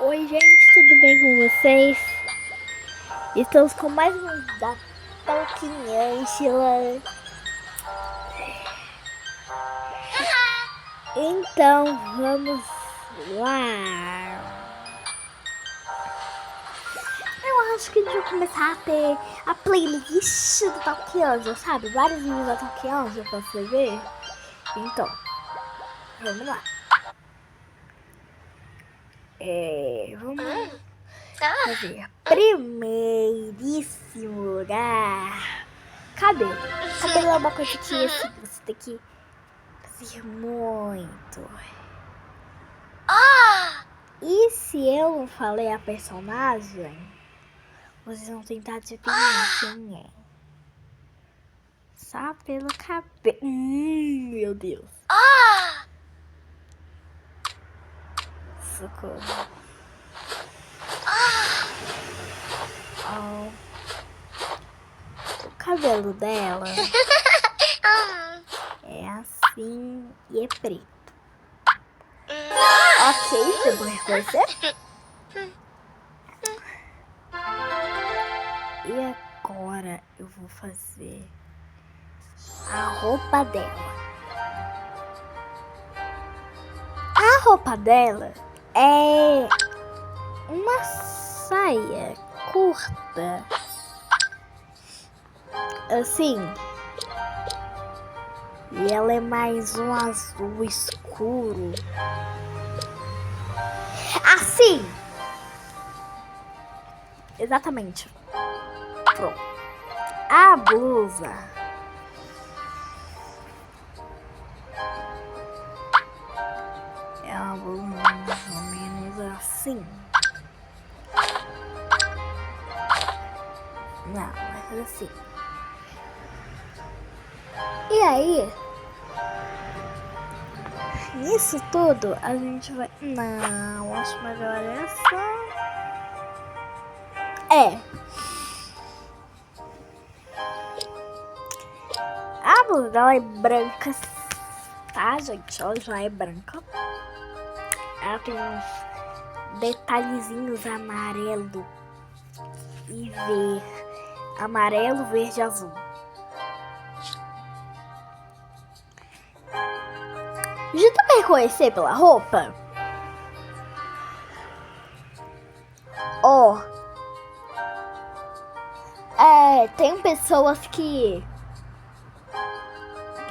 Oi gente, tudo bem com vocês? Estamos com mais um da Talquinângela. Então vamos lá. Eu acho que a gente vai começar a ter a playlist do Talquinângela, sabe? Vários vídeos da Talquinângela pra você ver. Então, vamos lá. Vamos fazer primeiríssimo lugar. Cabelo. Cabelo é uma coisa que assim, você tem que fazer muito. E se eu não falei a personagem, vocês vão tentar adivinhar quem é. Só pelo cabelo. Meu Deus. Socorro. Oh. O cabelo dela é assim e é preto. Ok, eu vou reconhecer. E agora eu vou fazer a roupa dela. A roupa dela é uma saia curta, assim, e ela é mais um azul escuro, assim, exatamente. Pronto. A blusa é uma blusa mais ou menos assim. Não, mas assim. E aí, nisso tudo, a gente vai... Não, acho melhor essa. A blusa dela é branca, tá, gente? Ela já é branca. Ela tem uns detalhezinhos amarelo e verde. Amarelo, verde e azul. Já dá pra reconhecer pela roupa? Ó. Tem pessoas que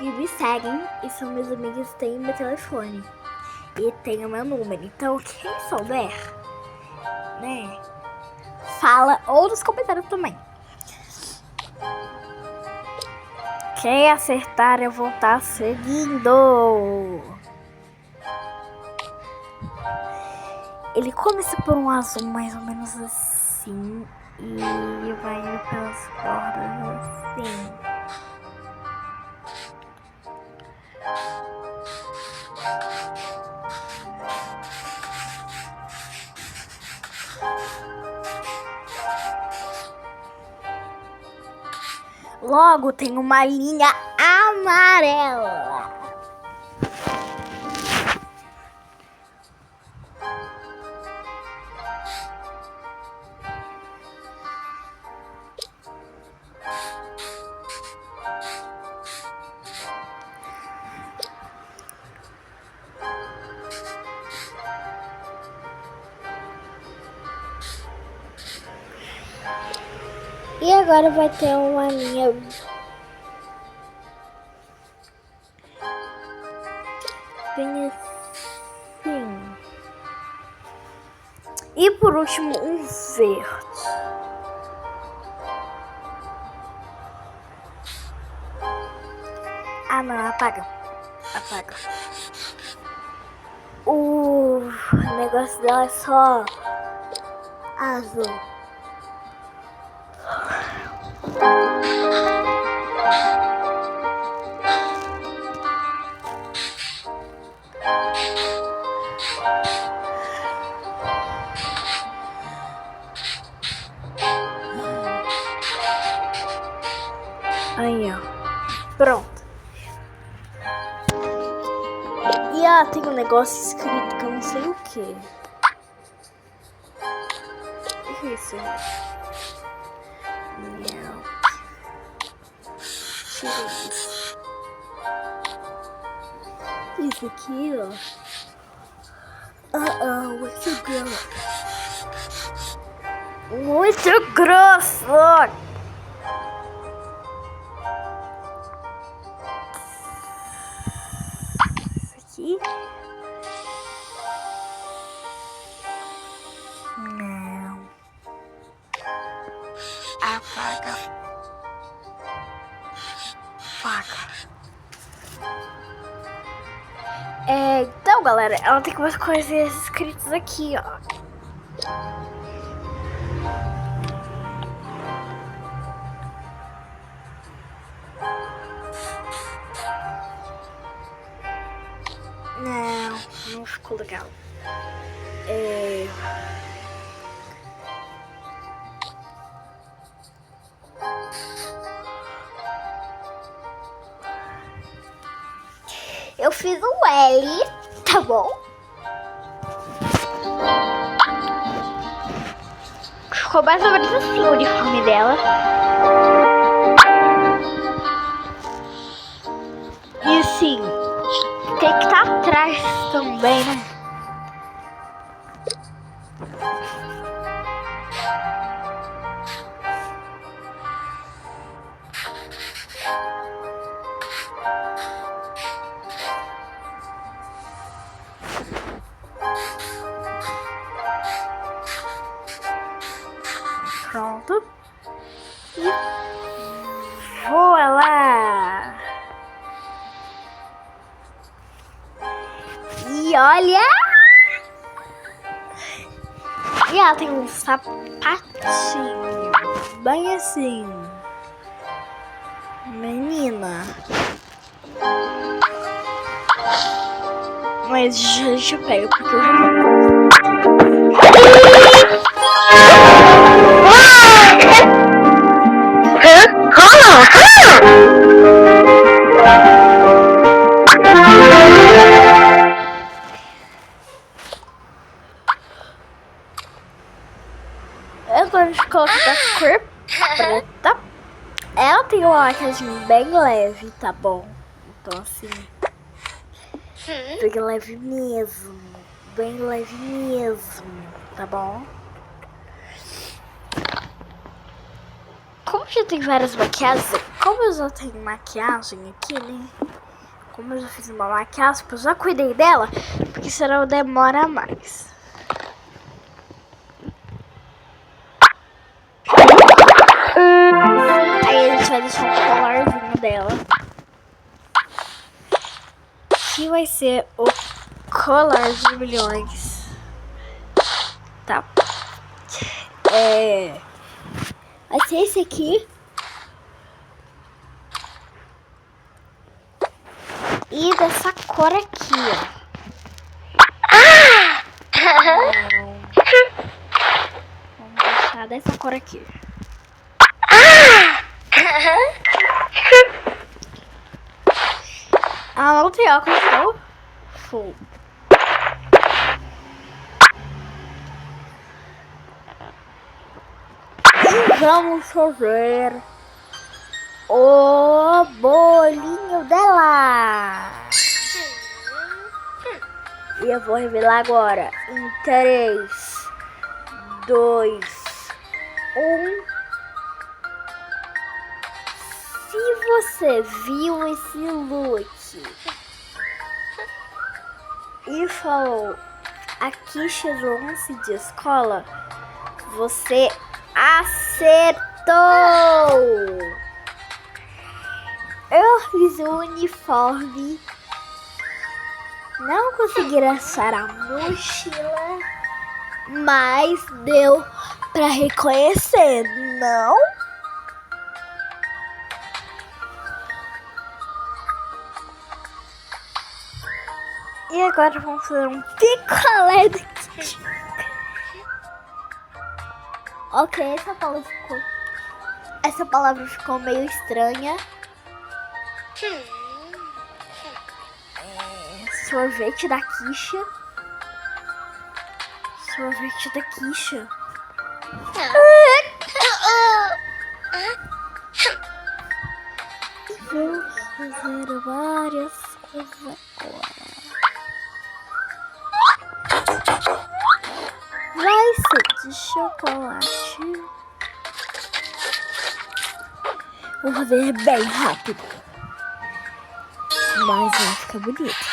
me seguem e são meus amigos, têm meu telefone e tem o meu número. Então, quem souber, né, fala ou nos comentários também. Quem acertar, eu vou estar seguindo. Ele começa por um azul mais ou menos assim e vai indo pelas bordas assim. Logo tem uma linha amarela. E agora vai ter uma linha bem assim. E por último, um verde. Ah, não, apaga. Apaga. O negócio dela é só azul. Aí, ó. Pronto. E tem um negócio escrito que eu não sei o que. que é isso aí? Não. Tira isso. Isso aqui, ó. Muito grosso. Muito grosso! Isso aqui. Não. Apaga. Apaga. Então, galera, ela tem umas coisinhas escritas aqui, ó. Não ficou legal. Eu fiz um L, tá bom? Ficou mais ou menos assim o uniforme dela. E assim, tem que estar atrás também, né? Pronto. E voa lá. E olha. E ela tem um sapatinho bem assim. Menina. Mas deixa eu pegar porque eu já agora de colocar a cor preta. Ela tem uma maquiagem bem leve, tá bom? Então assim, bem leve mesmo. Bem leve mesmo, tá bom? Como já tem várias maquiagens, como eu já tenho maquiagem aqui, né? Como eu já fiz uma maquiagem, eu já cuidei dela, porque senão demora mais. Aí a gente vai deixar o colarzinho dela, que vai ser o colar de milhões. Tá. Vai ser esse aqui. E dessa cor aqui, ó. Vamos deixar dessa cor aqui. Ah, não tem óculos, não? Full. E vamos fazer o bolinho dela. E eu vou revelar agora. Em 3, 2, 1. Se você viu esse look e falou a Kisha do 11 de escola, você acertou! Eu fiz o uniforme, não consegui achar a mochila, mas deu pra reconhecer, não? E agora vamos fazer um picolé de queijo. Ok, essa palavra ficou meio estranha. Sorvete da Kisha. Sorvete da Kisha. Vou fazer várias coisas agora. Vai ser de chocolate. Vou fazer bem rápido, mas vai ficar bonito.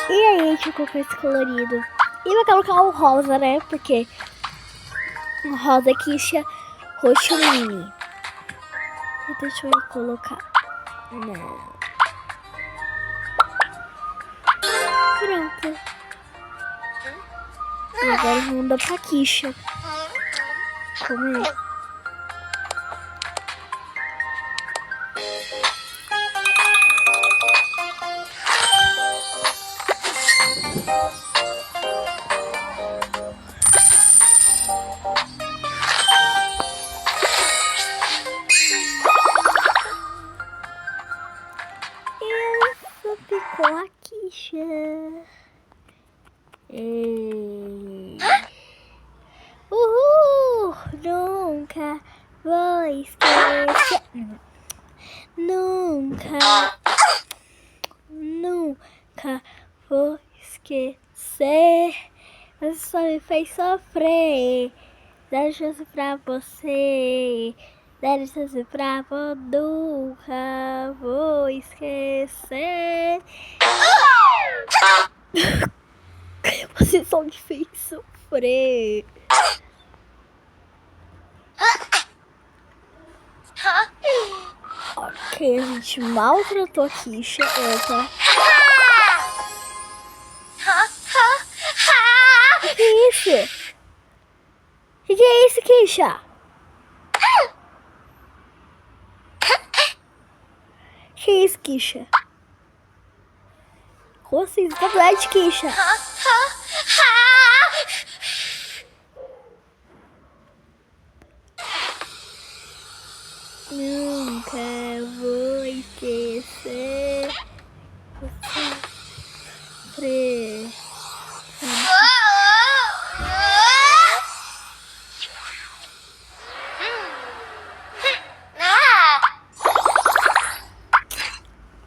E aí a gente vai colocar esse colorido. E vai colocar o rosa, né? Porque o rosa quiche, roxo mini. E deixa eu colocar. Não. Pronto. Agora vamos dar pra quiche. Como é? Com a quiche. Uhul! Nunca vou esquecer. Nunca vou esquecer. Você só me fez sofrer. Dar chance pra você. Dar chance pra você. Nunca vou esquecer. Você só me fez sofrer. Ok, a gente maltratou a quiche. Opa. Que é isso? Que é isso, quiche? Que é isso, quiche? Como assim? Tá doendo de quiche? Nunca vou esquecer você.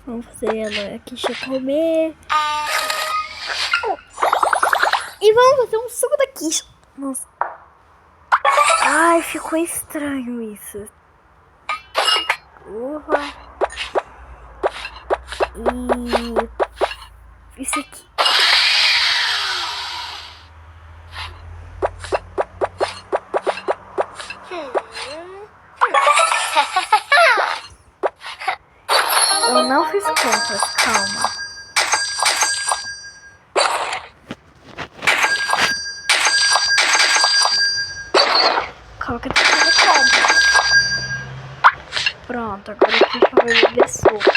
Vamos fazer ela aqui comer. E vamos fazer um suco da quiche. Nossa. Ai, ficou estranho isso. Uva. E isso aqui. Eu não fiz contas, calma. Coloca tudo no contas. Pronto, agora aqui eu vou beber sopa.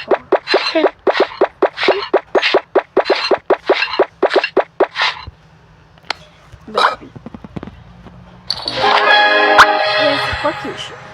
Bebe. E essa ficou aqui.